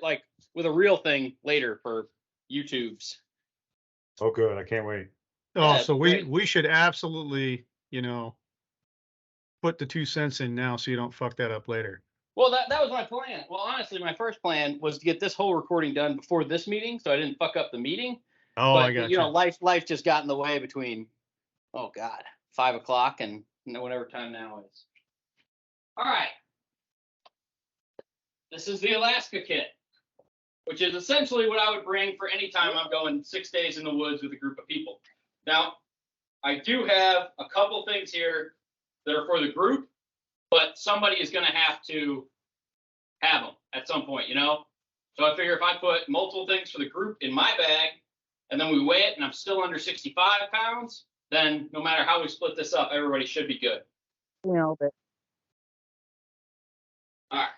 like with a real thing later for YouTube's. Oh, good. I can't wait. Oh, Yeah, so great. we should absolutely, put the 2 cents in now so you don't fuck that up later. Well, that was my plan. Well, honestly, my first plan was to get this whole recording done before this meeting, so I didn't fuck up the meeting. Oh, But I got you. life just got in the way between, 5 o'clock and whatever time now is. All right. This is the Alaska kit, which is essentially what I would bring for any time I'm going 6 days in the woods with a group of people. Now, I do have a couple things here that are for the group, but somebody is going to have to have them at some point, So I figure if I put multiple things for the group in my bag, and then we weigh it, and I'm still under 65 pounds, then no matter how we split this up, everybody should be good. Nailed it. All right.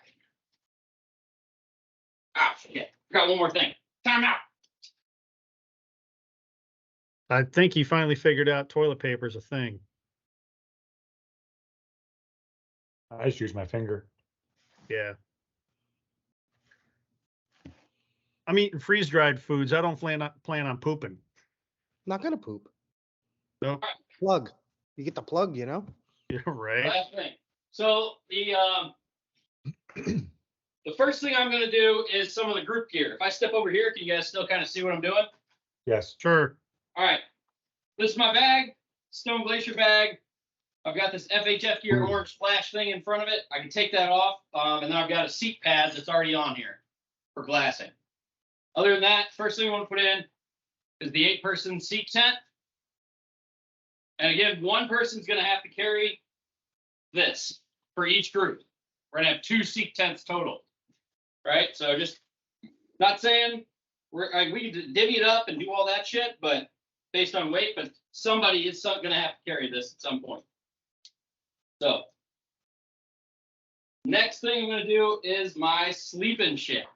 Ah, shit. Forgot one more thing. Time out. I think he finally figured out toilet paper is a thing. I just use my finger. Yeah. I'm eating freeze-dried foods. I don't plan on pooping. Not gonna poop. Nope. Plug. You get the plug, Yeah, right. Last thing. So the first thing I'm going to do is some of the group gear. If I step over here, can you guys still kind of see what I'm doing? Yes. Sure. All right. This is my bag, Stone Glacier bag. I've got this FHF gear orange splash thing in front of it. I can take that off, and then I've got a seat pad that's already on here for glassing. Other than that, first thing I want to put in is the 8-person seat tent. And again, one person's going to have to carry this for each group. We're going to have 2 seat tents total, right? So just not saying we can divvy it up and do all that shit, but based on weight, but somebody is going to have to carry this at some point. So next thing I'm going to do is my sleeping shit.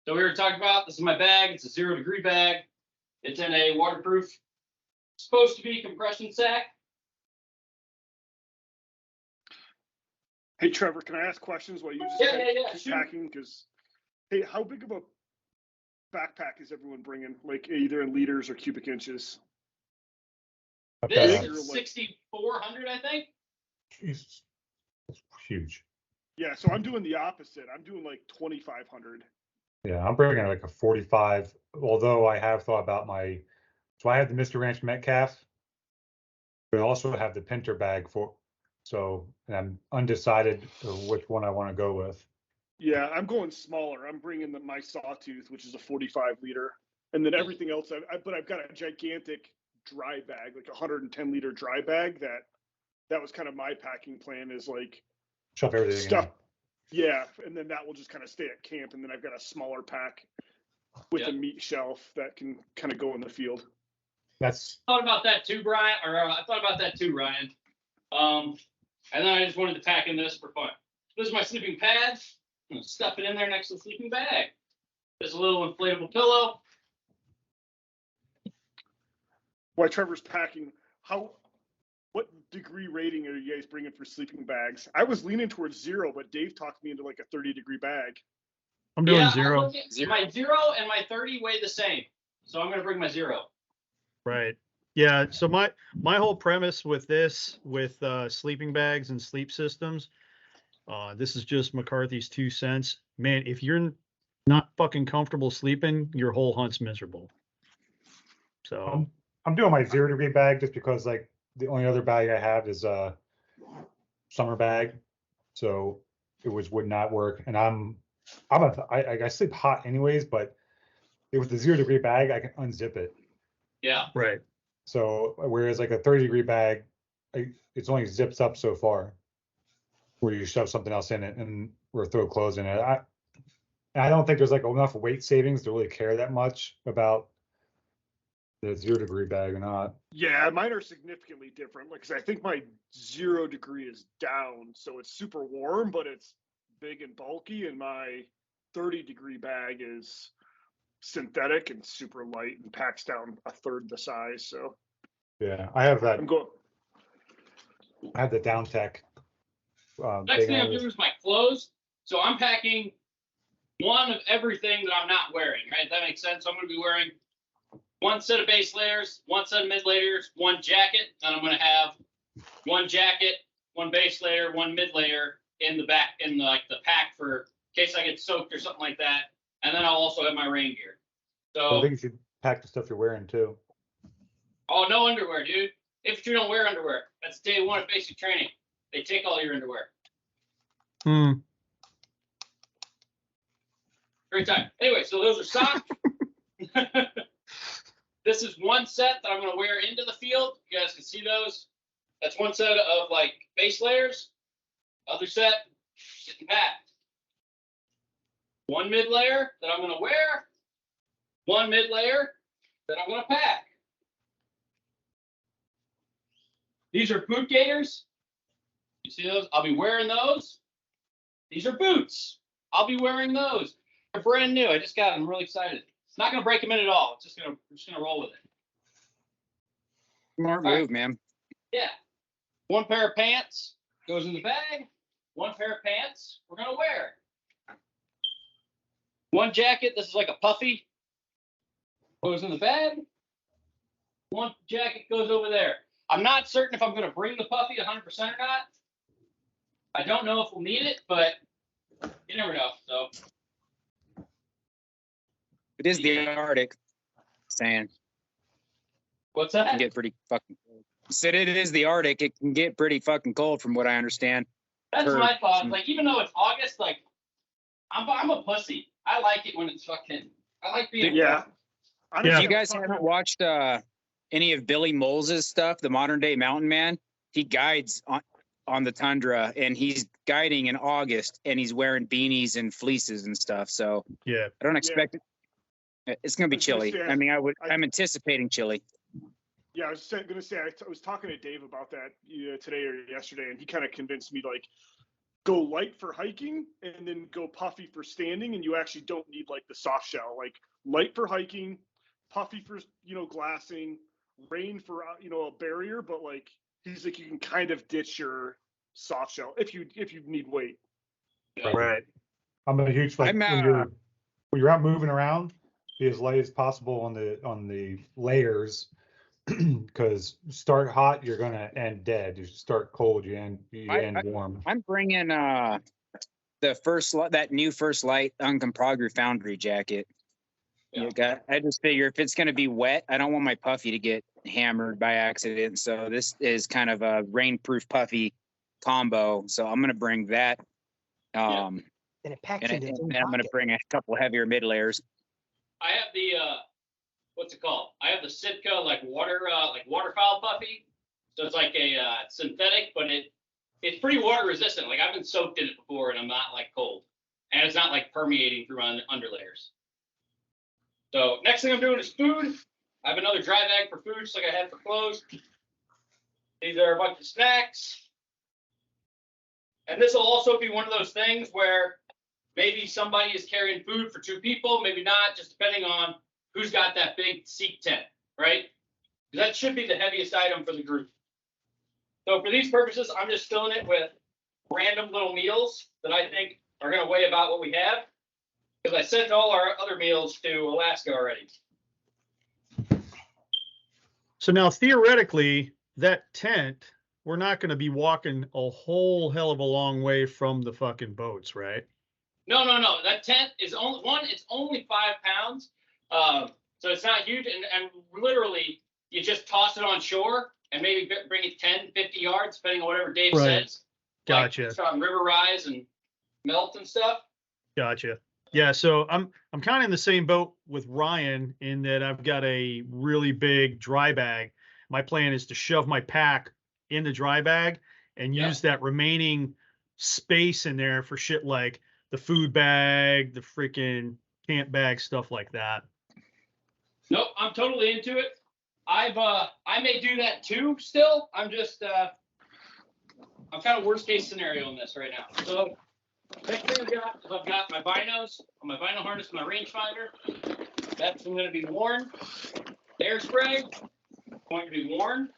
So we were talking about, this is my bag. It's a 0-degree bag. It's in a waterproof, supposed to be compression sack. Hey, Trevor, can I ask questions while you just keep packing? Because, hey, how big of a backpack is everyone bringing? Like either in liters or cubic inches? This is 6,400, I think. Jesus, that's huge. Yeah, so I'm doing the opposite. I'm doing like 2,500. Yeah, I'm bringing like a 45. Although I have thought about so I have the Mr. Ranch Metcalf, but I also have the Pinter bag so I'm undecided which one I want to go with. Yeah, I'm going smaller. I'm bringing my Sawtooth, which is a 45-liter, and then everything else. But I've got a gigantic dry bag, like a 110-liter dry bag. That was kind of my packing plan, is like Shove everything stuff. in. Yeah, and then that will just kind of stay at camp, and then I've got a smaller pack with a meat shelf that can kind of go in the field. That's thought about that too, Brian. I thought about that too, Ryan. And then I just wanted to pack in this for fun. This is my sleeping pad. I'm gonna stuff it in there next to the sleeping bag. There's a little inflatable pillow. While Trevor's packing, what degree rating are you guys bringing for sleeping bags? I was leaning towards 0, but Dave talked me into like a 30-degree bag. I'm doing 0. My 0 and my 30 weigh the same, so I'm going to bring my 0. Right. Yeah. So my whole premise with this, with sleeping bags and sleep systems, this is just McCarthy's 2 cents. Man, if you're not fucking comfortable sleeping, your whole hunt's miserable. So I'm doing my 0-degree bag just because like the only other bag I have is a summer bag, so it would not work. And I sleep hot anyways, but with the 0-degree bag I can unzip it. Yeah. Right. So whereas like a 30-degree bag, it's only zips up so far, where you shove something else in it or throw clothes in it. I don't think there's like enough weight savings to really care that much about the 0-degree bag or not. Yeah, mine are significantly different. Like, 'cause I think my 0-degree is down, so it's super warm, but it's big and bulky, and my 30-degree bag is synthetic and super light and packs down a third the size. So yeah, I have that. I have the Down Tech. Next thing I'm doing is my clothes. So I'm packing one of everything that I'm not wearing, right? That makes sense. So I'm going to be wearing one set of base layers, one set of mid layers, one jacket, and I'm going to have one jacket, one base layer, one mid layer in the back, in the, like the pack for in case I get soaked or something like that. And then I'll also have my rain gear. So I So, think you should pack the stuff you're wearing too. oh, no underwear, dude. Infantry don't wear underwear. That's day one of basic training. They take all your underwear. Hmm. Great time. Anyway, so those are socks. This is one set that I'm going to wear into the field. You guys can see those. That's one set of like base layers. Other set, sitting back. One mid layer that I'm going to wear. One mid layer that I'm going to pack. These are boot gaiters. You see those? I'll be wearing those. These are boots. I'll be wearing those. They're brand new. I just got them. I'm really excited. It's not going to break them in at all. It's just going to, we're just going to roll with it. Smart All move, right. man. Yeah. One pair of pants goes in the bag. One pair of pants we're going to wear. One jacket. This is like a puffy. Goes in the bag. One jacket goes over there. I'm not certain if I'm going to bring the puffy 100% or not. I don't know if we'll need it, but you never know. So It is the Arctic. Saying what's it can that? get pretty fucking cold. Said it is the Arctic. It can get pretty fucking cold, from what I understand. That's for my thought. some- Like, even though it's August, like, I'm a pussy. I like it when it's fucking. I like being. Yeah. Yeah. If you guys haven't watched any of Billy Moles' stuff, the modern day mountain man, he guides on the tundra, and he's guiding in August, and he's wearing beanies and fleeces and stuff. So Yeah. I don't expect it. It's gonna be I was gonna chilly. say, I mean, I- I'm anticipating chilly. Yeah, I was gonna say I was talking to Dave about that today or yesterday, and he kind of convinced me like go light for hiking and then go puffy for standing, and you actually don't need like the soft shell. Like light for hiking, puffy for glassing, rain for a barrier, but like he's like you can kind of ditch your soft shell if you need weight. Right. I'm a huge like I'm, when you're out moving around, be as light as possible on the layers, because start hot, you're gonna end dead. You start cold, you end warm. I'm bringing that new First Light Uncompahgre Foundry jacket. Yeah. I just figure if it's going to be wet, I don't want my puffy to get hammered by accident. So this is kind of a rainproof puffy combo. So I'm going to bring that. And it packs And in its own I'm going to pocket. bring a couple heavier mid layers. I have the what's it called? I have the Sitka like waterfowl puffy. So it's like a synthetic, but it's pretty water resistant. Like I've been soaked in it before, and I'm not like cold, and it's not like permeating through my underlayers. So next thing I'm doing is food. I have another dry bag for food, just like I had for clothes. These are a bunch of snacks. And this will also be one of those things where maybe somebody is carrying food for two people, maybe not, just depending on who's got that big seat tent, right? Because that should be the heaviest item for the group. So for these purposes, I'm just filling it with random little meals that I think are going to weigh about what we have. Because I sent all our other meals to Alaska already. So now theoretically, that tent, we're not going to be walking a whole hell of a long way from the fucking boats, right? No. That tent is it's only 5 pounds. So it's not huge. And literally, you just toss it on shore and maybe bring it 10, 50 yards, depending on whatever Dave Right. says. Gotcha. Like, it's on river rise and melt and stuff. Gotcha. Yeah, so I'm kind of in the same boat with Ryan in that I've got a really big dry bag. My plan is to shove my pack in the dry bag and Yeah. use that remaining space in there for shit like the food bag, the freaking camp bag, stuff like that. Nope, I'm totally into it. I may do that too still. I'm just I'm kind of worst case scenario in this right now. So next thing I've got my binos, my bino harness, my rangefinder. That's going to be worn. Air spray, going to be worn.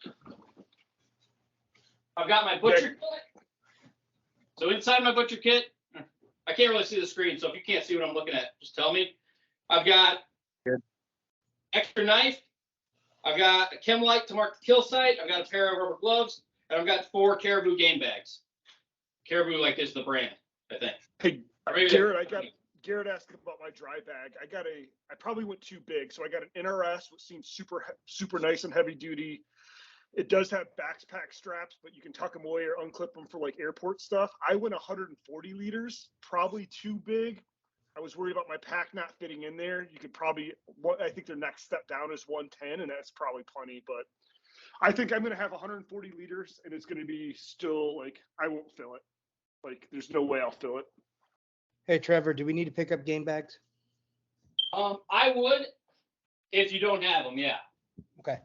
I've got my butcher kit. So inside my butcher kit, I can't really see the screen, so if you can't see what I'm looking at, just tell me. I've got extra knife. I've got a chem light to mark the kill site. I've got a pair of rubber gloves, and I've got 4 Caribou game bags. Caribou, like, is the brand, I think. Hey, Maybe Garrett asked about my dry bag. I probably went too big, so I got an NRS, which seems super nice and heavy duty. It does have backpack straps, but you can tuck them away or unclip them for like airport stuff. I went 140 liters, probably too big. I was worried about my pack not fitting in there. You could probably, I think their next step down is 110, and that's probably plenty. But I think I'm going to have 140 liters, and it's going to be still like, I won't fill it. Like, there's no way I'll fill it. Hey, Trevor, do we need to pick up game bags? I would, if you don't have them, yeah. Okay.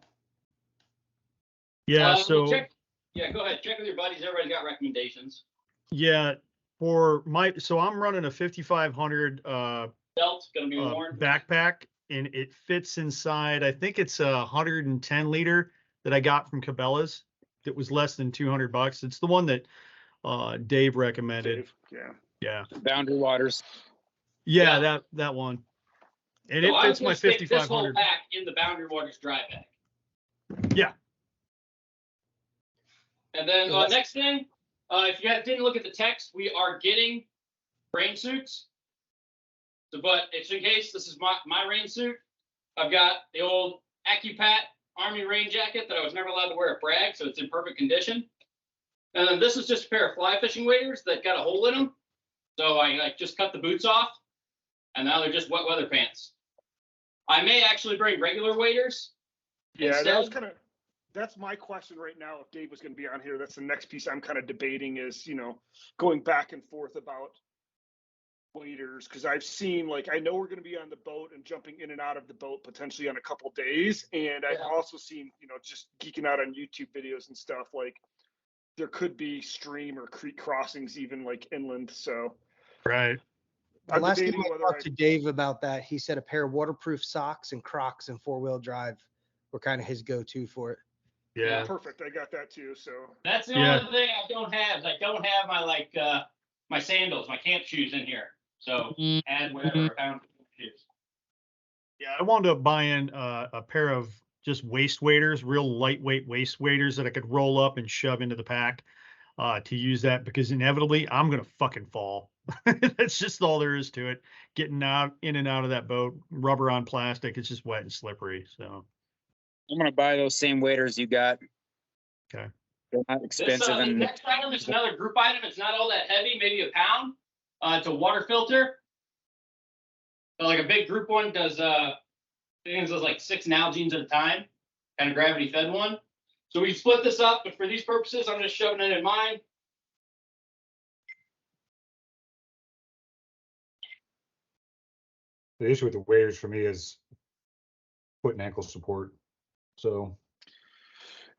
Yeah. So go ahead. Check with your buddies. Everybody's got recommendations. yeah, so I'm running a 5500 Belt's gonna be worn. backpack, and it fits inside. I think it's a 110 liter that I got from Cabela's. That was less than $200. It's the one that Dave recommended. Yeah. Boundary Waters. Yeah, that one. And So it fits my stick this whole 5500. pack in the Boundary Waters dry bag. Yeah. And then next thing, if you guys didn't look at the text, we are getting rain suits. So, but it's in case this is my rain suit. I've got the old AccuPat Army rain jacket that I was never allowed to wear at Bragg, so it's in perfect condition. And then this is just a pair of fly fishing waders that got a hole in them. So I just cut the boots off, and now they're just wet weather pants. I may actually bring regular waders. Yeah, that's my question right now. If Dave was going to be on here, that's the next piece I'm kind of debating is, going back and forth about waders. Because I've seen, I know we're going to be on the boat and jumping in and out of the boat potentially on a couple days. And I've also seen, just geeking out on YouTube videos and stuff, there could be stream or creek crossings even inland. So Right. The last time I talked to Dave about that, he said a pair of waterproof socks and Crocs and 4-wheel drive were kind of his go-to for it. Yeah. Perfect. I got that too. So that's the only thing I don't have. I don't have my my sandals, my camp shoes in here. So add whatever I found shoes. Yeah, I wound up buying a pair of just waist waders, real lightweight waist waders that I could roll up and shove into the pack to use that, because inevitably I'm gonna fucking fall. That's just all there is to it. Getting out in and out of that boat, rubber on plastic, it's just wet and slippery. So I'm gonna buy those same waders you got. Okay. They're not expensive. The next item is another group item. It's not all that heavy, maybe a pound. It's a water filter. So like a big group one does things does 6 Nalgene's at a time, kind of gravity fed one. So we split this up, but for these purposes, I'm just shoving it in mine. The issue with the waders for me is foot and ankle support. So.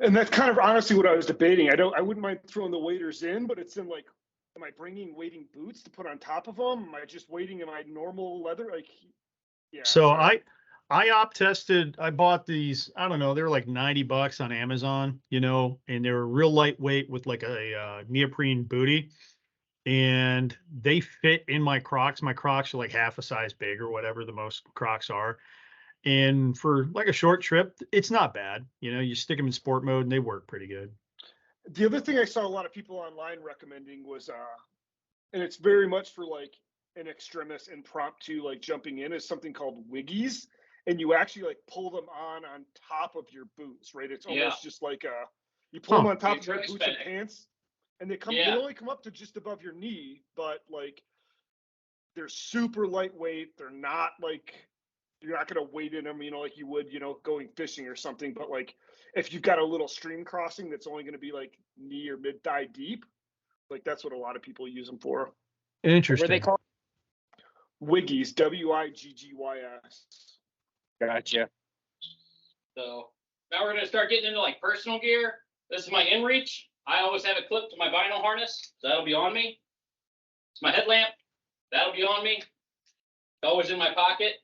And that's kind of honestly what I was debating. I wouldn't mind throwing the waders in, but it's in am I bringing wading boots to put on top of them? Am I just wading in my normal leather? Yeah. So I op tested. I bought these. I don't know. They were like $90 on Amazon, and they were real lightweight with a neoprene booty, and they fit in my Crocs. My Crocs are like half a size big or whatever the most Crocs are. And for a short trip, it's not bad. You stick them in sport mode and they work pretty good. The other thing I saw a lot of people online recommending was, and it's very much for an extremis impromptu, jumping in, is something called wiggies. And you actually pull them on top of your boots, right? It's almost just you pull them on top of your boots and pants, and they only come up to just above your knee, but they're super lightweight. They're not you're not going to wade in them, like you would, going fishing or something. But if you've got a little stream crossing that's only going to be knee or mid thigh deep, that's what a lot of people use them for. Interesting. What are they called? Wiggies, WIGGYS. Gotcha. So now we're going to start getting into personal gear. This is my inReach. I always have it clipped to my vinyl harness, so that'll be on me. It's my headlamp. That'll be on me. Always in my pocket.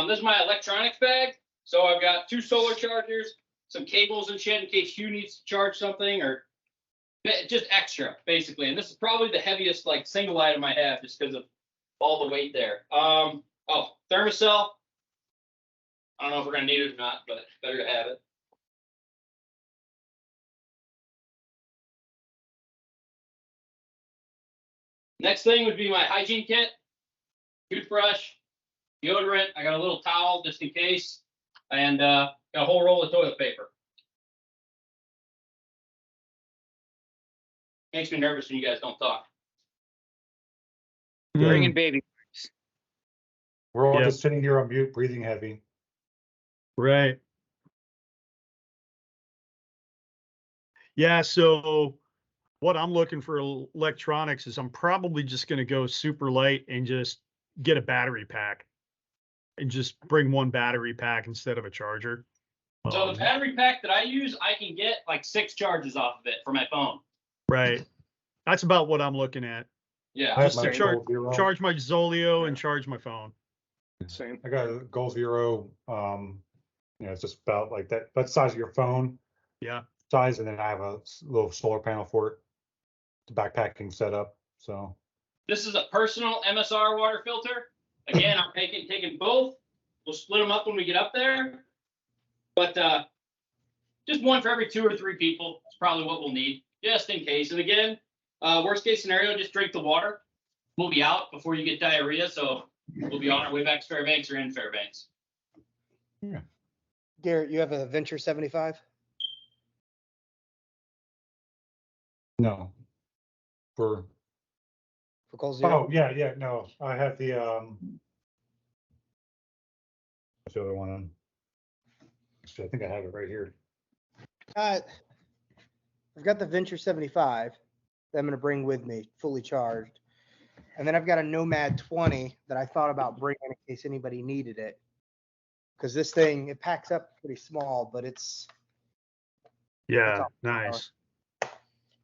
This is my electronics bag. So I've got 2 solar chargers, some cables and shit in case Hugh needs to charge something, or Just extra, basically. And this is probably the heaviest like single item I have just because of all the weight there. Oh, thermocell. I don't know if we're gonna need it or not, but better to have it. Next thing would be my hygiene kit, toothbrush, deodorant. I got a little towel just in case, and got a whole roll of toilet paper. Makes me nervous when you guys don't talk. Bringing baby. We're all Yep. just sitting here on mute, breathing heavy. Right. Yeah, so what I'm looking for electronics is I'm probably just going to go super light and just get a battery pack and just bring one battery pack instead of a charger. So the battery pack that I use, I can get like 6 charges off of it for my phone. Right. That's about what I'm looking at. Yeah. I have Just my to Goal Zero. charge my Zolio and charge my phone. Same. I got a Goal Zero. It's just about like that size of your phone Yeah. size, and then I have a little solar panel for it. The backpacking setup. So This is a personal MSR water filter. Again, I'm taking both. We'll split them up when we get up there. But just one for every 2 or 3 people is probably what we'll need, just in case. And again, worst case scenario, just drink the water. We'll be out before you get diarrhea, so we'll be on our way back to Fairbanks or in Fairbanks. yeah. Garrett, you have a Venture 75? No. For For Zero? Oh yeah, no. I have the what's the other one? Actually, I think I have it right here. I've got the Venture 75 that I'm going to bring with me, fully charged. And then I've got a Nomad 20 that I thought about bringing in case anybody needed it. Because this thing, it packs up pretty small, but it's Yeah. all Nice.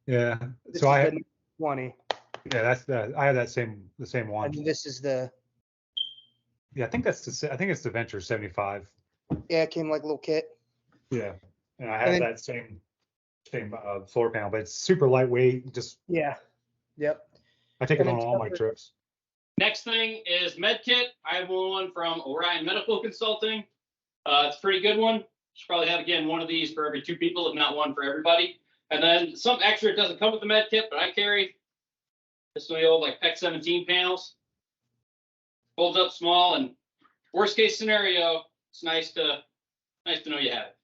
Yeah. this So is I the 20. yeah, that's I have the same one. And this is the, Yeah, I think it's the Venture 75. yeah, it came like a little kit. Yeah. And I And have then- that same solar panel, but it's super lightweight. Just Yeah. Yep. I take it And on it's all my covered- trips. Next thing is med kit. I have one from Orion Medical Consulting. It's a pretty good one. Should probably have again one of these for every 2 people, if not one for everybody. And then some extra. It doesn't come with the med kit, but I carry this one of the old like PEC 17 panels. Holds up small, and worst case scenario, it's nice to know you have it.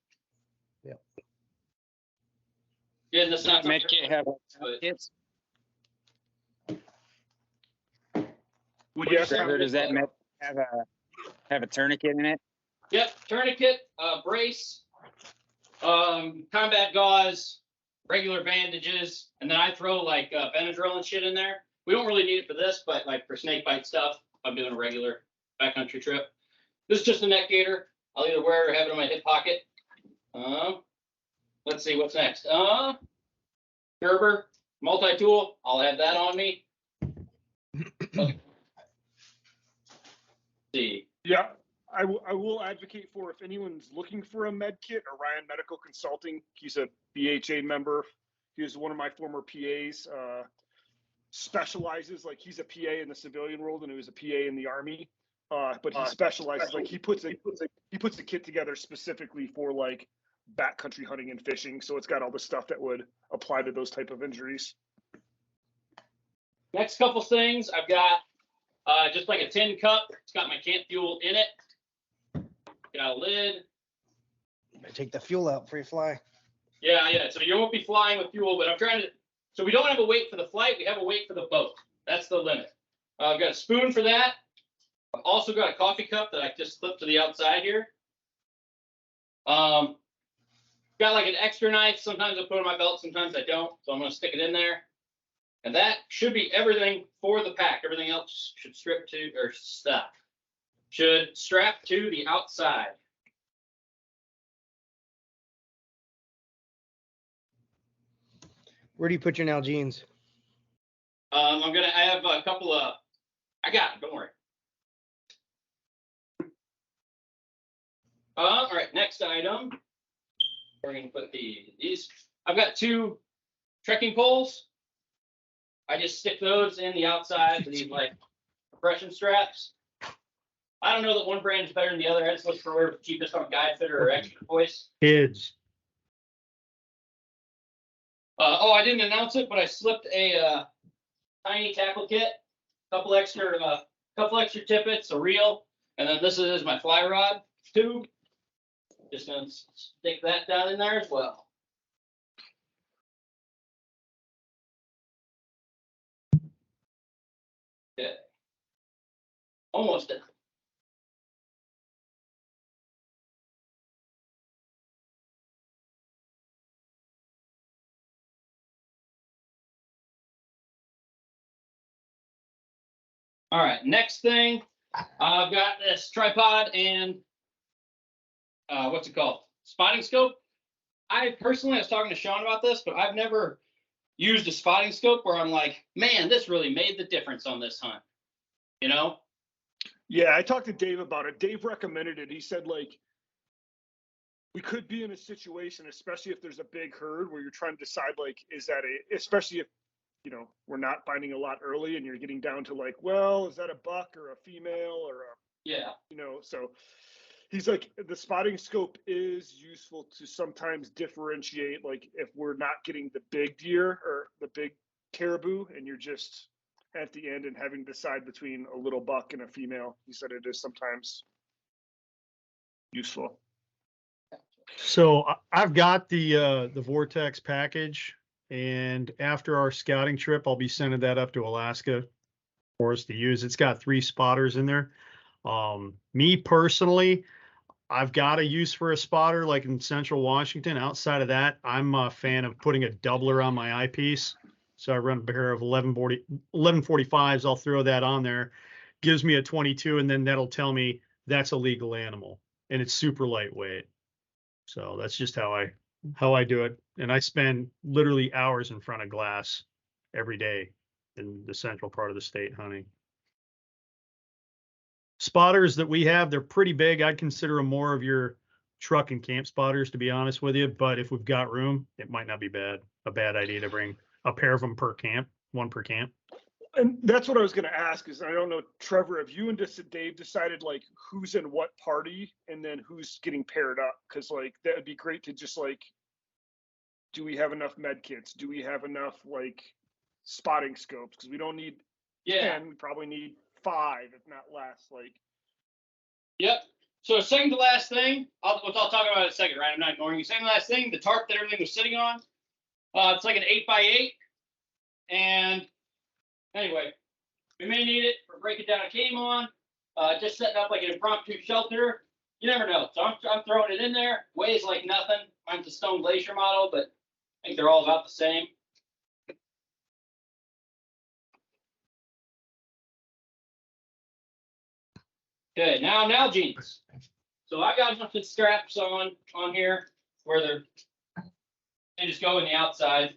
Yep. Yeah, that's not Med kit have but- kits. Would you ask Trevor, does that med have a tourniquet in it? Yep, tourniquet, brace, combat gauze, regular bandages, and then I throw like Benadryl and shit in there. We don't really need it for this, but like for snake bite stuff, I'm doing a regular backcountry trip. This is just a neck gaiter. I'll either wear it or have it in my hip pocket. Let's see what's next. Gerber multi-tool. I'll have that on me. Okay. See. Yeah, I will advocate for if anyone's looking for a med kit, Orion Medical Consulting. He's a BHA member. He was one of my former PAs. Specializes, like he's a PA in the civilian world and he was a PA in the Army. But he specializes, like he puts a kit together specifically for like backcountry hunting and fishing. So it's got all the stuff that would apply to those type of injuries. Next couple things, I've got just like a tin cup. It's got my camp fuel in it. Got a lid. Take the fuel out before you fly. Yeah. So you won't be flying with fuel, but I'm trying to. So we don't have a weight for the flight. We have a weight for the boat. That's the limit. I've got a spoon for that. I've also got a coffee cup that I just slipped to the outside here. Got like an extra knife. Sometimes I put it in my belt. Sometimes I don't. So I'm going to stick it in there. And that should be everything for the pack. Everything else should strap to the outside. Where do you put your Nalgene's? I have a couple of, I got it, don't worry. All right, next item. We're gonna put these. I've got 2 trekking poles. I just stick those in the outside of these like compression straps. I don't know that one brand is better than the other. I just look for whatever's cheapest on guide fitter or extra voice. Kids. I didn't announce it, but I slipped a tiny tackle kit, couple extra tippets, a reel, and then this is my fly rod tube. Just gonna stick that down in there as well. Okay. Almost done. All right, next thing, I've got this tripod and what's it called? Spotting scope. I personally, I was talking to Sean about this, but I've never used a spotting scope where I'm like, man, this really made the difference on this hunt. You know? Yeah, I talked to Dave about it. Dave recommended it. He said, like, we could be in a situation, especially if there's a big herd, where you're trying to decide, like, is that especially if, you know, we're not finding a lot early and you're getting down to like, well, is that a buck or a female or a, Yeah. you know, so he's like, the spotting scope is useful to sometimes differentiate, like if we're not getting the big deer or the big caribou and you're just at the end and having to decide between a little buck and a female. He said it is sometimes useful. So I've got the Vortex package, and after our scouting trip, I'll be sending that up to Alaska for us to use. It's got 3 spotters in there. Me personally, I've got a use for a spotter like in Central Washington. Outside of that, I'm a fan of putting a doubler on my eyepiece. So I run a pair of 1145s. I'll throw that on there. Gives me a 22, and then that'll tell me that's a legal animal, and it's super lightweight. So that's just how I do it. And I spend literally hours in front of glass every day in the central part of the state hunting. Spotters that we have, they're pretty big. I'd consider them more of your truck and camp spotters, to be honest with you. But if we've got room, it might not be a bad idea to bring a pair of them per camp, one per camp. And that's what I was going to ask is, I don't know, Trevor, have you and Dave decided like who's in what party and then who's getting paired up? Because like that would be great to just like, do we have enough med kits? Do we have enough like spotting scopes? Because we don't need 10, we probably need 5, if not less. Like, yep. So second to last thing, I'll talk about it in a second, right? I'm not ignoring you. Second to last thing, the tarp that everything was sitting on. It's like an 8x8, and anyway, we may need it for breaking down a game on, just setting up like an impromptu shelter. You never know. So I'm throwing it in there. Weighs like nothing. Mine's a Stone Glacier model, but I think they're all about the same. Okay, now Nalgene's. So I got nothing straps on here where they just go in the outside.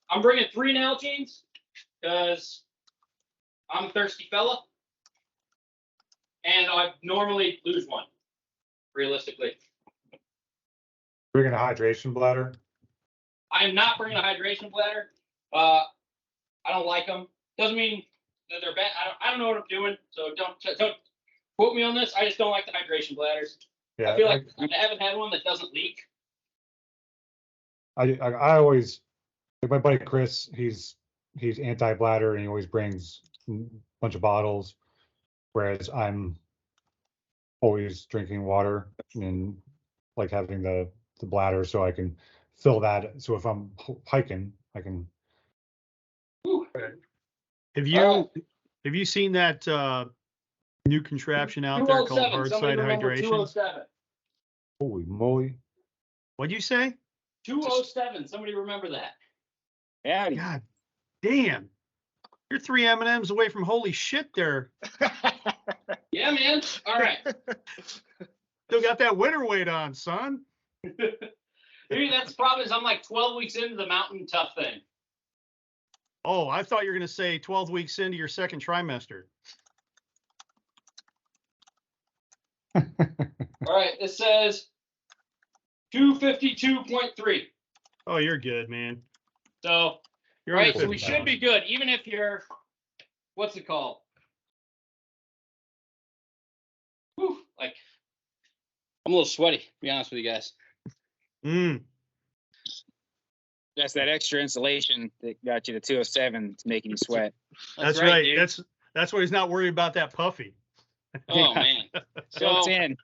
I'm bringing 3 Nalgene's because I'm a thirsty fella, and I normally lose one, realistically. Bringing a hydration bladder. I'm not bringing a hydration bladder. I don't like them. Doesn't mean that they're bad. I don't know what I'm doing, so don't quote me on this. I just don't like the hydration bladders. Yeah, I feel like I haven't had one that doesn't leak. I always, like my buddy Chris, he's anti-bladder and he always brings a bunch of bottles, whereas I'm always drinking water and like having the bladder so I can fill that. So if I'm hiking, I can. Have you seen that new contraption out there called 207. Somebody Hardside remember Hydration? 207. Holy moly! What'd you say? 207. Somebody remember that. Yeah. God damn. You're 3 M&Ms away from holy shit there. Yeah, man. All right. Still got that winter weight on, son. Maybe that's the problem is I'm like 12 weeks into the mountain tough thing. Oh, I thought you were going to say 12 weeks into your second trimester. All right, it says 252.3. Oh, you're good, man. So, You're right, under so we 50 should pounds. be good, even if you're, what's it called? Whew, like, I'm a little sweaty, to be honest with you guys. Mm. That's that extra insulation that got you to 207. It's making you sweat. That's right. dude. That's why he's not worried about that puffy. Oh, man. Built So, in.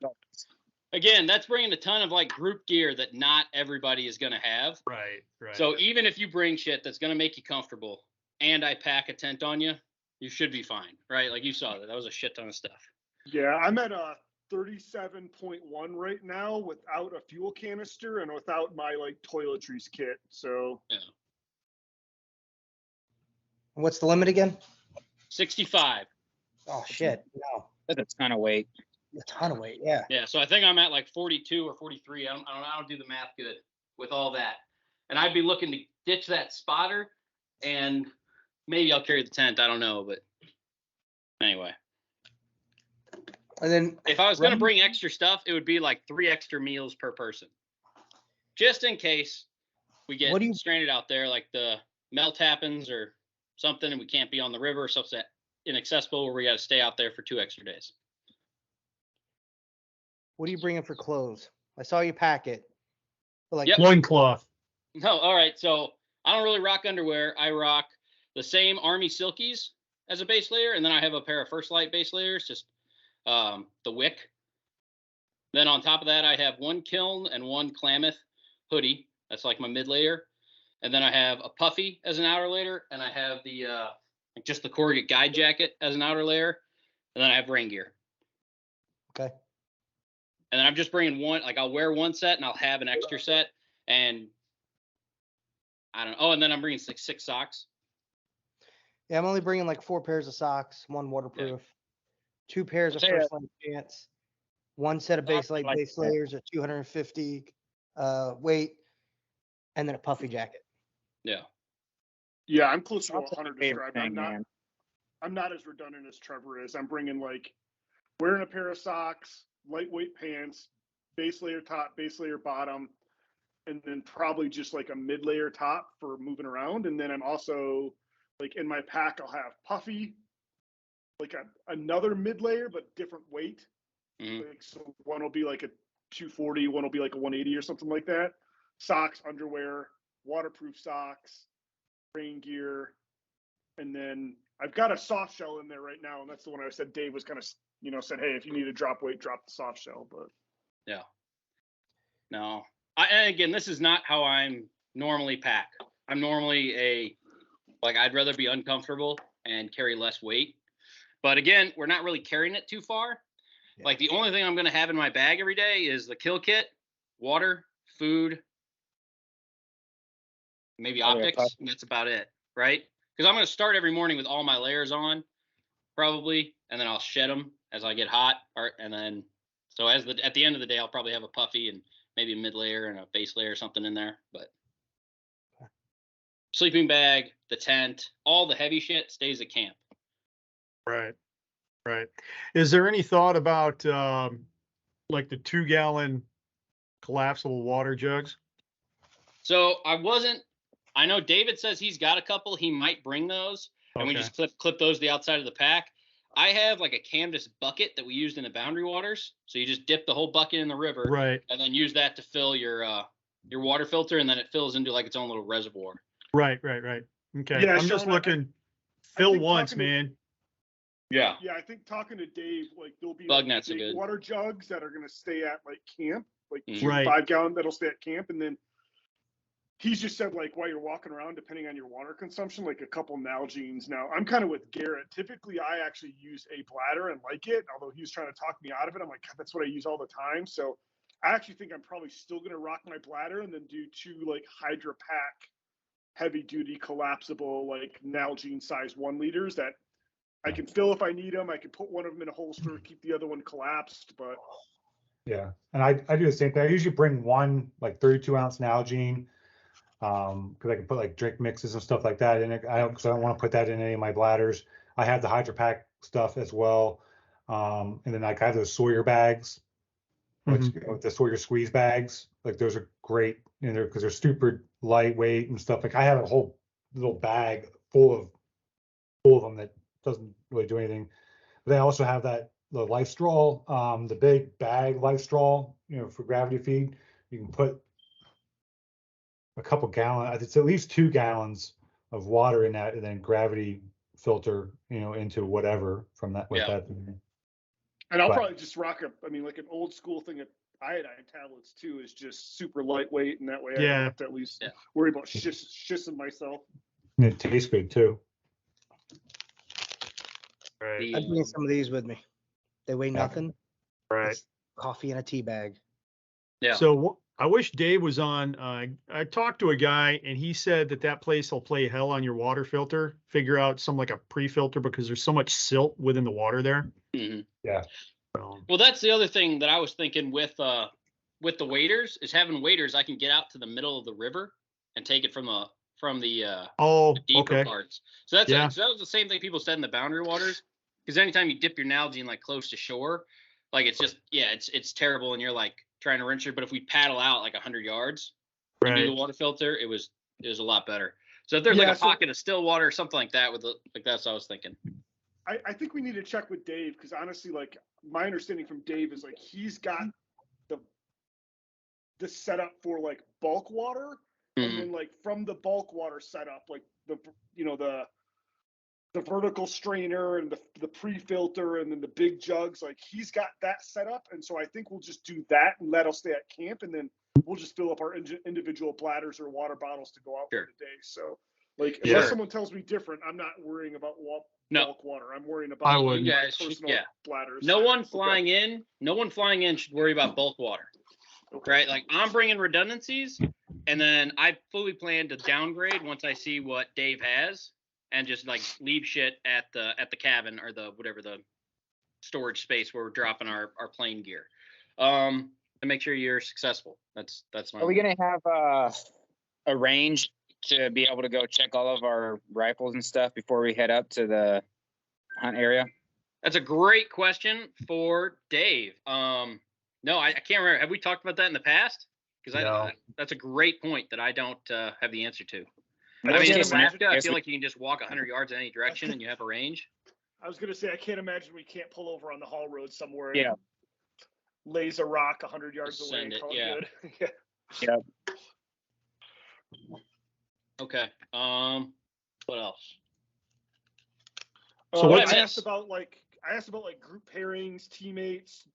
again, that's bringing a ton of like group gear that not everybody is going to have. Right, right. So even if you bring shit that's going to make you comfortable and I pack a tent on you, you should be fine, right? Like you saw that was a shit ton of stuff. Yeah, I'm at a 37.1 right now without a fuel canister and without my like toiletries kit. So Yeah. What's the limit again? 65. Oh shit, no, That's a ton of weight. a ton of weight. Yeah. Yeah, so I think I'm at like 42 or 43. I don't do the math good with all that. And I'd be looking to ditch that spotter and maybe I'll carry the tent, I don't know, but anyway. And then If I was going to bring extra stuff, it would be like 3 extra meals per person. Just in case we get stranded out there, like the melt happens or something and we can't be on the river or something inaccessible where we got to stay out there for 2 extra days. what are you bringing for clothes? I saw you pack it. But like, Yep. Loincloth. No, all right. So I don't really rock underwear. I rock the same Army Silkies as a base layer, and then I have a pair of First Light base layers, just the wick. Then on top of that, I have 1 Kiln and 1 Klamath hoodie. That's like my mid layer. And then I have a puffy as an outer layer, and I have the just the corrugate guide jacket as an outer layer, and then I have rain gear. okay. And then I'm just bringing one, like I'll wear 1 set and I'll have an extra set, and I don't know. Oh, and then I'm bringing 6 socks. Yeah, I'm only bringing like 4 pairs of socks, 1 waterproof, 2 pairs of I'll tell First Light pants, 1 set of base light like base that. layers at 250 weight, and then a puffy jacket. Yeah. yeah, I'm close to That's my 100 favorite described. thing, man. I'm not as redundant as Trevor is. I'm bringing like wearing a pair of socks, lightweight pants, base layer top, base layer bottom, and then probably just like a mid layer top for moving around. And then I'm also like in my pack, I'll have puffy, like another mid layer, but different weight. Mhm. Like, so one will be like a 240, one will be like a 180 or something like that. Socks, underwear, waterproof socks, rain gear, and then I've got a soft shell in there right now, and that's the one I said Dave was kind of, said, hey, if you need to drop weight, drop the soft shell. But Yeah. No. And again, this is not how I'm normally pack. I'm normally I'd rather be uncomfortable and carry less weight. But again, we're not really carrying it too far. Yeah. Like the only thing I'm going to have in my bag every day is the kill kit, water, food, maybe Oh, yeah, optics, and that's about it, right? Because I'm going to start every morning with all my layers on, probably, and then I'll shed them as I get hot, and then so at the end of the day, I'll probably have a puffy and maybe a mid layer and a base layer or something in there. But sleeping bag, the tent, all the heavy shit stays at camp. Right, right. Is there any thought about like the 2-gallon collapsible water jugs? So I know David says he's got a couple. He might bring those, and we Okay. just clip those to the outside of the pack. I have like a canvas bucket that we used in the Boundary Waters. So you just dip the whole bucket in the river, Right, and then use that to fill your water filter, and then it fills into like its own little reservoir. right. Okay. Yeah, I'm just Sean, looking, I fill think once, talking to- man. Yeah. yeah, I think talking to Dave, like there'll be Bug like nets are big good. water jugs that are going to stay at like camp, like Mhm. 2 Right. 5-gallon that'll stay at camp, and then he's just said like while you're walking around, depending on your water consumption, like a couple Nalgene's. Now I'm kind of with Garrett. Typically, I actually use a bladder and like it. Although he was trying to talk me out of it, I'm like, God, that's what I use all the time. So I actually think I'm probably still going to rock my bladder and then do 2 like Hydra Pack heavy duty collapsible like Nalgene size 1 liters that I can fill if I need them. I can put one of them in a holster, keep the other one collapsed. But Yeah, and I do the same thing. I usually bring 1 like 32-ounce Nalgene, because I can put like drink mixes and stuff like that in it. Because I don't want to put that in any of my bladders. I have the Hydro Pack stuff as well. And then like I have those Sawyer bags, which with the Sawyer squeeze bags, like those are great, you know, because they're super lightweight and stuff. Like I have a whole little bag full of them that doesn't really do anything. But they also have the life straw, the big bag life straw, you know, for gravity feed. You can put a couple gallons, it's at least 2 gallons of water in that, and then gravity filter, you know, into whatever from that with Yeah. that. And I'll But- probably just rock I mean, like an old school thing of iodine tablets too is just super lightweight, and that way I Yeah. don't have to at least Yeah. worry about shissing myself. And it tastes good too. Right. I'm bringing some of these with me. They weigh nothing. Right. It's coffee in a tea bag. Yeah. So I wish Dave was on. I talked to a guy and he said that place will play hell on your water filter. Figure out some like a pre-filter because there's so much silt within the water there. Mhm. Yeah. So, Well, that's the other thing that I was thinking with the waders is having waders. I can get out to the middle of the river and take it from the oh, deeper okay. parts. So that's Yeah. so that was the same thing people said in the boundary waters. Because anytime you dip your Nalgene like close to shore, like it's just it's terrible, and you're like trying to rinse it. But if we paddle out like 100 yards and do the Right. water filter, it was a lot better. So if there's like a pocket of still water or something like that that's what I was thinking. I think we need to check with Dave because honestly, like my understanding from Dave is like he's got the setup for like bulk water, and then like from the bulk water setup, like the vertical strainer and the pre-filter and then the big jugs, like he's got that set up. And so I think we'll just do that and that'll stay at camp, and then we'll just fill up our individual bladders or water bottles to go out for the day. So like unless someone tells me different, I'm not worrying about bulk water. I'm worrying about I would. my personal bladders. No one flying in should worry about bulk water. Okay. Right? Like I'm bringing redundancies, and then I fully plan to downgrade once I see what Dave has, and just like leave shit at the cabin or the whatever the storage space where we're dropping our plane gear, to make sure you're successful. That's my. Are we gonna have a range to be able to go check all of our rifles and stuff before we head up to the hunt area? That's a great question for Dave. No, I can't remember. Have we talked about that in the past? Because No. that's a great point that I don't have the answer to. I Worst mean, in case Alaska, I scenario, feel like you can just walk 100 yards in any direction and you have a range. I was gonna say I can't imagine we can't pull over on the haul road somewhere. Yeah. Lays a rock 100 yards Just away. send And it, call yeah. It good. Okay. What else? So what I I asked about like group pairings, teammates.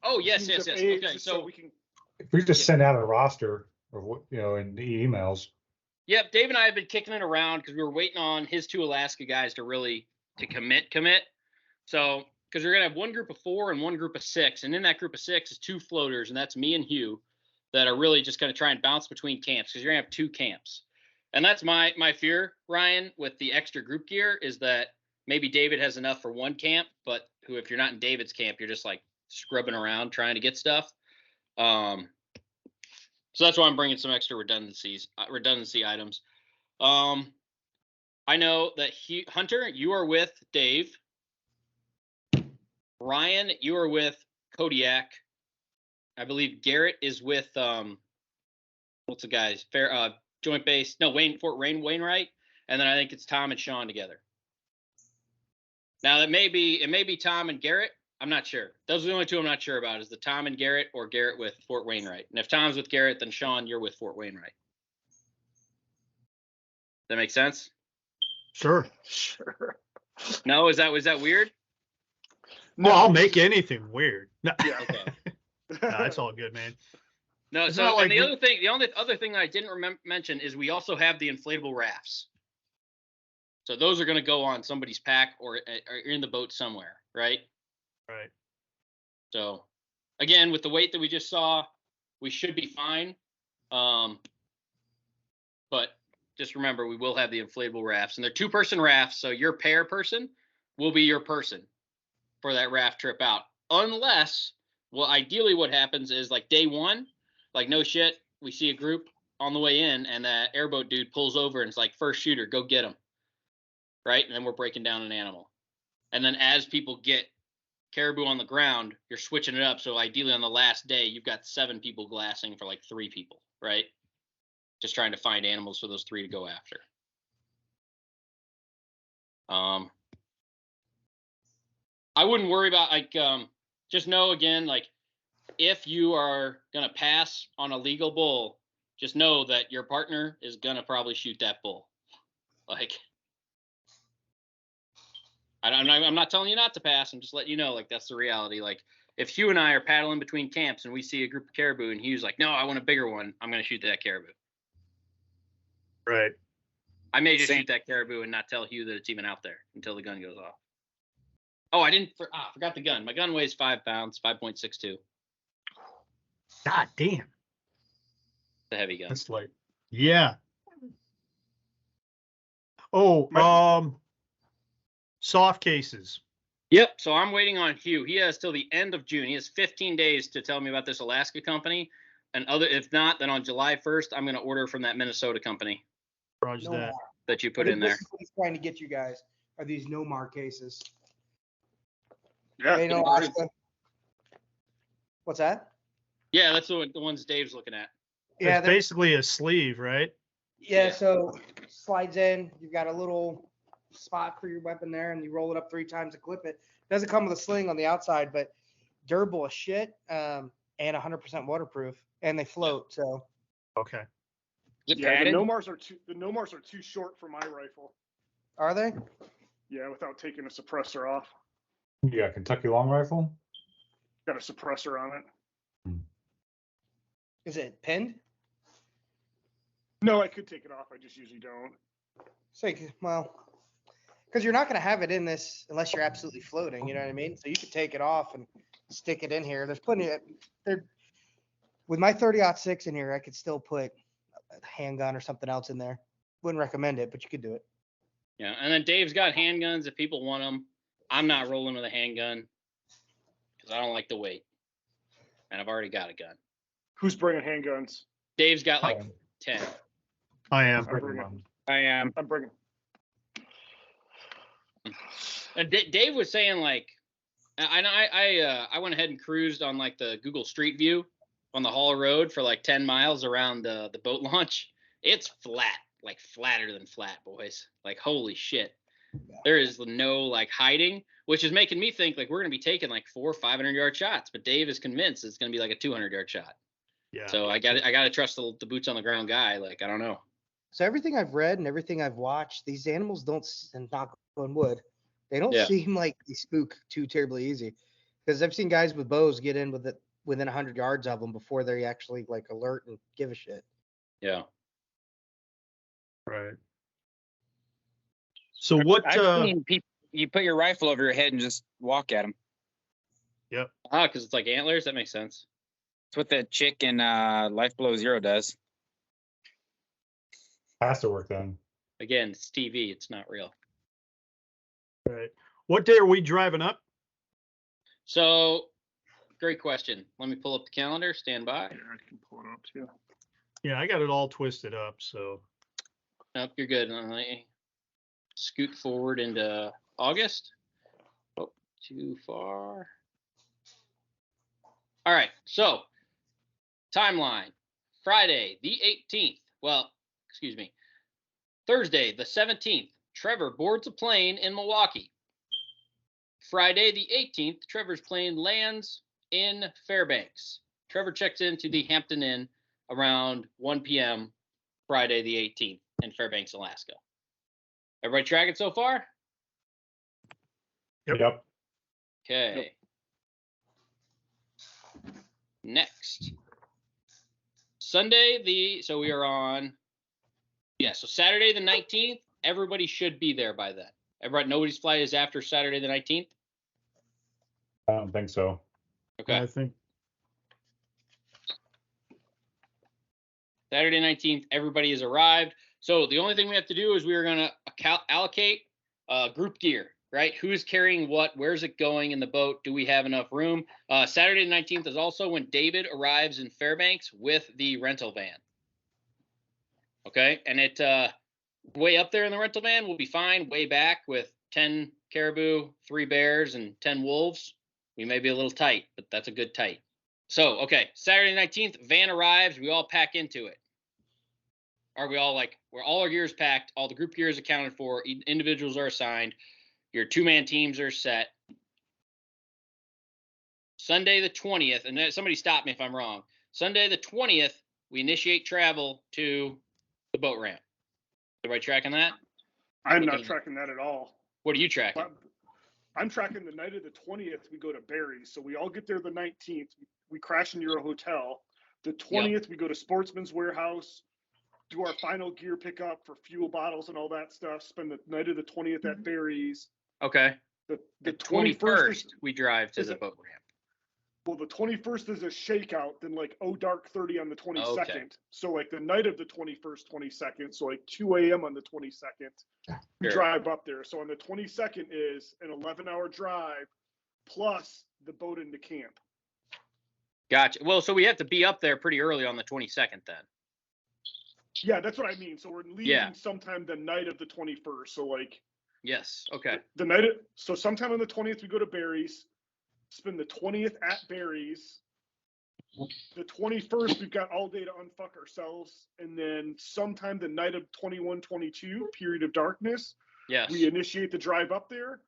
Oh, yes. teams of 8, Okay, just so we can. If we just send out a roster of what, you know, in the emails. Yep, Dave and I have been kicking it around because we were waiting on his 2 Alaska guys to commit. So, because we're gonna have one group of 4 and one group of 6, and in that group of 6 is 2 floaters, and that's me and Hugh, that are really just gonna try and bounce between camps because you're gonna have 2 camps, and that's my fear, Ryan, with the extra group gear is that maybe David has enough for one camp, but if you're not in David's camp, you're just like scrubbing around trying to get stuff. So that's why I'm bringing some extra redundancy items. I know that Hunter, you are with Dave. Ryan, you are with Kodiak. I believe Garrett is with what's the guy's joint base? No, Fort Wainwright, and then I think it's Tom and Sean together. Now it may be Tom and Garrett. I'm not sure. Those are the only 2 I'm not sure about, is the Tom and Garrett or Garrett with Fort Wainwright. And if Tom's with Garrett, then Sean, you're with Fort Wainwright. That make sense? Sure. Sure. No, was that weird? Well, I'll make anything weird. No, Yeah. Okay. it's all good, man. No, It's so not like the only other thing that I didn't mention is we also have the inflatable rafts. So those are going to go on somebody's pack or in the boat somewhere, right? Right. So, again, with the weight that we just saw, we should be fine. But just remember, we will have the inflatable rafts, and they're 2-person rafts. So your pair person will be your person for that raft trip out, unless, well, ideally what happens is like day 1, like no shit, we see a group on the way in, and that airboat dude pulls over and it's like, first shooter, go get him. Right, and then we're breaking down an animal, and then as people get caribou on the ground, you're switching it up. So ideally on the last day, you've got 7 people glassing for like 3 people, right? Just trying to find animals for those 3 to go after. I wouldn't worry about like just know again, like if you are gonna pass on a legal bull, just know that your partner is gonna probably shoot that bull. Like I'm not telling you not to pass. I'm just letting you know, like that's the reality. Like if Hugh and I are paddling between camps and we see a group of caribou and Hugh's like, no, I want a bigger one, I'm gonna shoot that caribou. Right. I may just Same. shoot that caribou and not tell Hugh that it's even out there until the gun goes off. Oh, I forgot the gun. My gun weighs 5 pounds, 5.62. God damn. It's a heavy gun. That's light. Yeah. Oh, soft cases. Yep. So I'm waiting on Hugh. He has till the end of June. He has 15 days to tell me about this Alaska company. And if not, then on July 1st, I'm going to order from that Minnesota company Roger No that. mar. that you put I in think there. this is what he's trying to get you guys, are these no mar cases. Yeah. They know Alaska. What's that? Yeah, that's the ones Dave's looking at. Yeah, It's basically a sleeve, right? yeah, so slides in, you've got a little spot for your weapon there, and you roll it up 3 times to clip it. Doesn't come with a sling on the outside, but durable as shit, and 100% waterproof, and they float. So Okay. Is it Yeah, the padded? Nomars are too short for my rifle. are they? Yeah, without taking a suppressor off. Yeah, Kentucky long rifle. Got a suppressor on it. Is it pinned? No, I could take it off. I just usually don't. Say, well, because you're not going to have it in this unless you're absolutely floating. You know what I mean? So you could take it off and stick it in here. There's plenty of there. With my 30-06 in here, I could still put a handgun or something else in there. Wouldn't recommend it, but you could do it. Yeah. And then Dave's got handguns if people want them. I'm not rolling with a handgun because I don't like the weight. And I've already got a gun. Who's bringing handguns? Dave's got like 10. I am. I'm bringing. I am. I'm bringing. And Dave was saying like, I went ahead and cruised on like the Google Street View on the Hall Road for like 10 miles around the boat launch. It's flat, like flatter than flat, boys. Like holy shit. There is no like hiding, which is making me think like we're gonna be taking like 400 or 500 yard shots. But Dave is convinced it's gonna be like a 200 yard shot. Yeah. So I got to trust the boots on the ground guy. Like I don't know. So everything I've read and everything I've watched, these animals don't, and knock on wood, they don't Yeah. seem like they spook too terribly easy. Because I've seen guys with bows get in with it within 100 yards of them before they actually like alert and give a shit. Yeah. Right. So what? I've seen people. You put your rifle over your head and just walk at them. Because it's like antlers. That makes sense. That's what that chick in Life Below Zero does. Has to work then. Again, it's TV. It's not real. Right. What day are we driving up? So, great question. Let me pull up the calendar. Stand by. Here, I can pull it up too. Yeah, I got it all twisted up. So Nope, you're good. Let me scoot forward into August. Oh, too far. All right. So, timeline. Friday, the 18th. Well, excuse me. Thursday, the 17th. Trevor boards a plane in Milwaukee. Friday, the 18th. Trevor's plane lands in Fairbanks. Trevor checks into the Hampton Inn around 1 p.m. Friday, the 18th in Fairbanks, Alaska. Everybody tracking so far? Yep. Okay. Next. Sunday, so we are on, so Saturday the 19th, everybody should be there by then. Nobody's flight is after Saturday the 19th? I don't think so. Okay. I think Saturday 19th, everybody has arrived. So the only thing we have to do is we're going to allocate group gear, right? Who's carrying what? Where's it going in the boat? Do we have enough room? Saturday the 19th is also when David arrives in Fairbanks with the rental van. Okay. And it way up there in the rental van will be fine. Way back with 10 caribou, 3 bears, and 10 wolves. We may be a little tight, but that's a good tight. So, okay, Saturday 19th, van arrives. We all pack into it. Are we all like, where all our gear is packed, all the group gear is accounted for, individuals are assigned, your 2-man teams are set. Sunday the 20th, and then somebody stop me if I'm wrong. Sunday the 20th, we initiate travel to the boat ramp. Everybody tracking that? I'm not tracking that at all. What are you tracking? I'm tracking the night of the 20th. We go to Barry's. So we all get there the 19th. We crash into your hotel. The 20th, we go to Sportsman's Warehouse, do our final gear pickup for fuel bottles and all that stuff. Spend the night of the 20th at Barry's. Okay. The 21st, we drive to the boat ramp. Well, the 21st is a shakeout, then like dark 30 on the 22nd. Okay. So like the night of the 21st, 22nd, so like 2 a.m. on the 22nd, we drive up there. So on the 22nd is an 11-hour drive plus the boat into camp. Gotcha. Well, so we have to be up there pretty early on the 22nd then. Yeah, that's what I mean. So we're leaving sometime the night of the 21st. So like. Yes. Okay. So sometime on the 20th, we go to Barry's. Spend the 20th at Barry's. The 21st, we've got all day to unfuck ourselves. And then sometime the night of 21-22, period of darkness, we initiate the drive up there,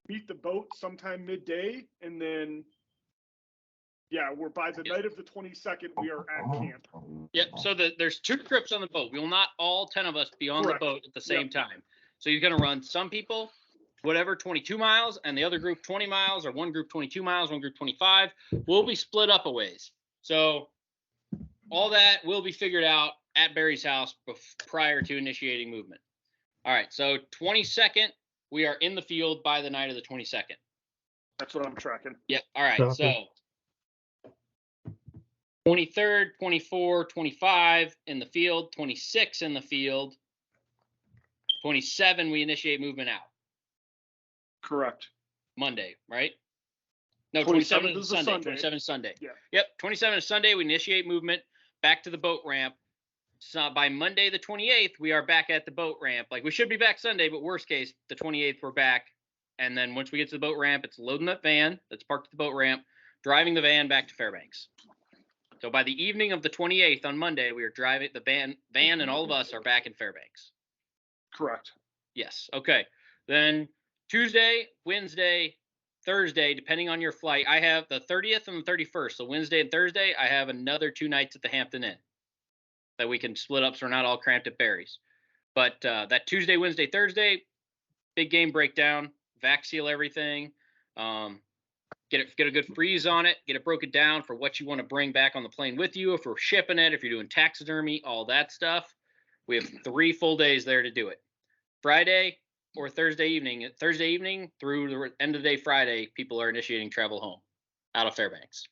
meet the boat sometime midday, and then, we're by the night of the 22nd, we are at camp. Yep. So there's 2 trips on the boat. We will not all 10 of us be on the boat at the same time. So you're going to run some people, whatever, 22 miles, and the other group 20 miles, or one group 22 miles, one group 25. We'll be split up a ways. So all that will be figured out at Barry's house prior to initiating movement. All right, so 22nd, we are in the field by the night of the 22nd. That's what I'm tracking. Yep, all right, so 23rd, 24, 25 in the field, 26 in the field, 27, we initiate movement out. Correct. Monday, right? No, 27 is Sunday. 27 is Sunday. Yeah. Yep, 27 is Sunday. We initiate movement back to the boat ramp. So by Monday the 28th, we are back at the boat ramp. Like, we should be back Sunday, but worst case, the 28th, we're back. And then once we get to the boat ramp, it's loading that van that's parked at the boat ramp, driving the van back to Fairbanks. So by the evening of the 28th on Monday, we are driving the van and all of us are back in Fairbanks. Correct. Yes. Okay. Then Tuesday, Wednesday, Thursday, depending on your flight, I have the 30th and the 31st. So Wednesday and Thursday, I have another 2 nights at the Hampton Inn that we can split up so we're not all cramped at Barry's. But that Tuesday, Wednesday, Thursday, big game breakdown, vac seal everything, get a good freeze on it, get it broken down for what you want to bring back on the plane with you, if we're shipping it, if you're doing taxidermy, all that stuff. We have 3 full days there to do it. Friday or Thursday evening through the end of the day Friday, people are initiating travel home out of Fairbanks.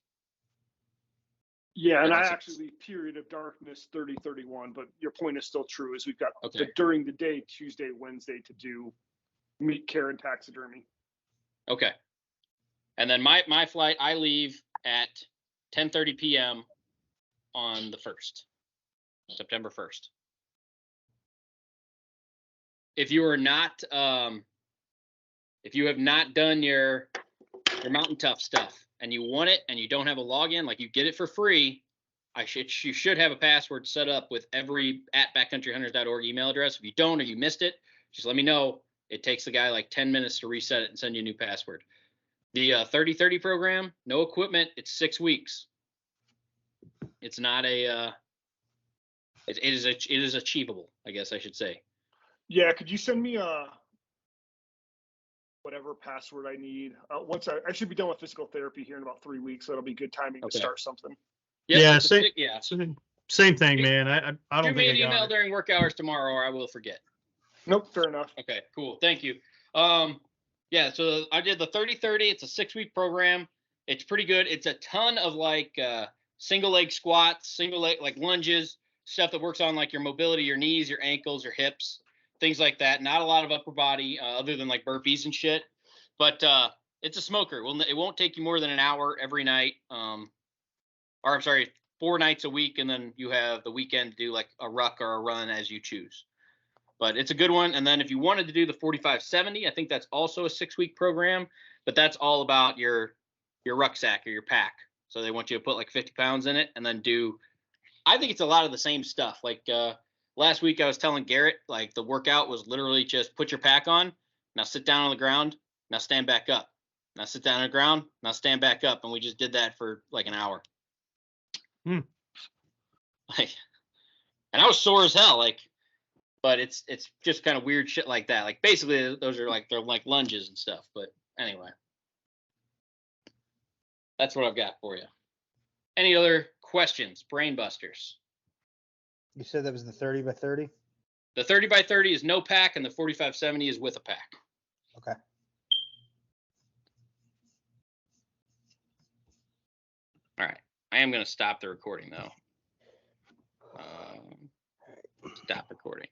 Yeah, and I actually leave period of darkness 30-31, but your point is still true, is we've got during the day, Tuesday, Wednesday to do meat care and taxidermy. Okay. And then my flight, I leave at 10:30 p.m. on the 1st, September 1st. If you are not, if you have not done your Mountain Tough stuff and you want it and you don't have a login, like you get it for free, you should have a password set up with every @backcountryhunters.org email address. If you don't or you missed it, just let me know. It takes the guy like 10 minutes to reset it and send you a new password. The 30-30 program, no equipment. It's 6 weeks. It's not a. It is achievable, I guess I should say. Yeah, could you send me whatever password I need? Once I should be done with physical therapy here in about 3 weeks, so it'll be good timing to start something. Yeah, same thing, man. I don't think I got it. Shoot me an email it. during work hours tomorrow, or I will forget. Nope, fair enough. Okay, cool. Thank you. Yeah, so I did the 30-30. It's a 6-week program. It's pretty good. It's a ton of like single leg squats, single leg like lunges, stuff that works on like your mobility, your knees, your ankles, your hips, things like that. Not a lot of upper body other than like burpees and shit. But it's a smoker. It won't take you more than an hour every night. Or I'm sorry, 4 nights a week, and then you have the weekend to do like a ruck or a run as you choose. But it's a good one. And then if you wanted to do the 45-70, I think that's also a 6-week program. But that's all about your your rucksack or your pack. So they want you to put like 50 pounds in it and then I think it's a lot of the same stuff. Like last week I was telling Garrett, like the workout was literally just put your pack on, now sit down on the ground, now stand back up. Now sit down on the ground, now stand back up. And we just did that for like an hour. Like, and I was sore as hell. Like, but it's just kind of weird shit like that. Like basically those are like, they're like lunges and stuff. But anyway, that's what I've got for you. Any other questions? Brain busters. You said that was the 30 by 30? The 30 by 30 is no pack, and the 4570 is with a pack. Okay. All right. I am going to stop the recording, though. Stop recording.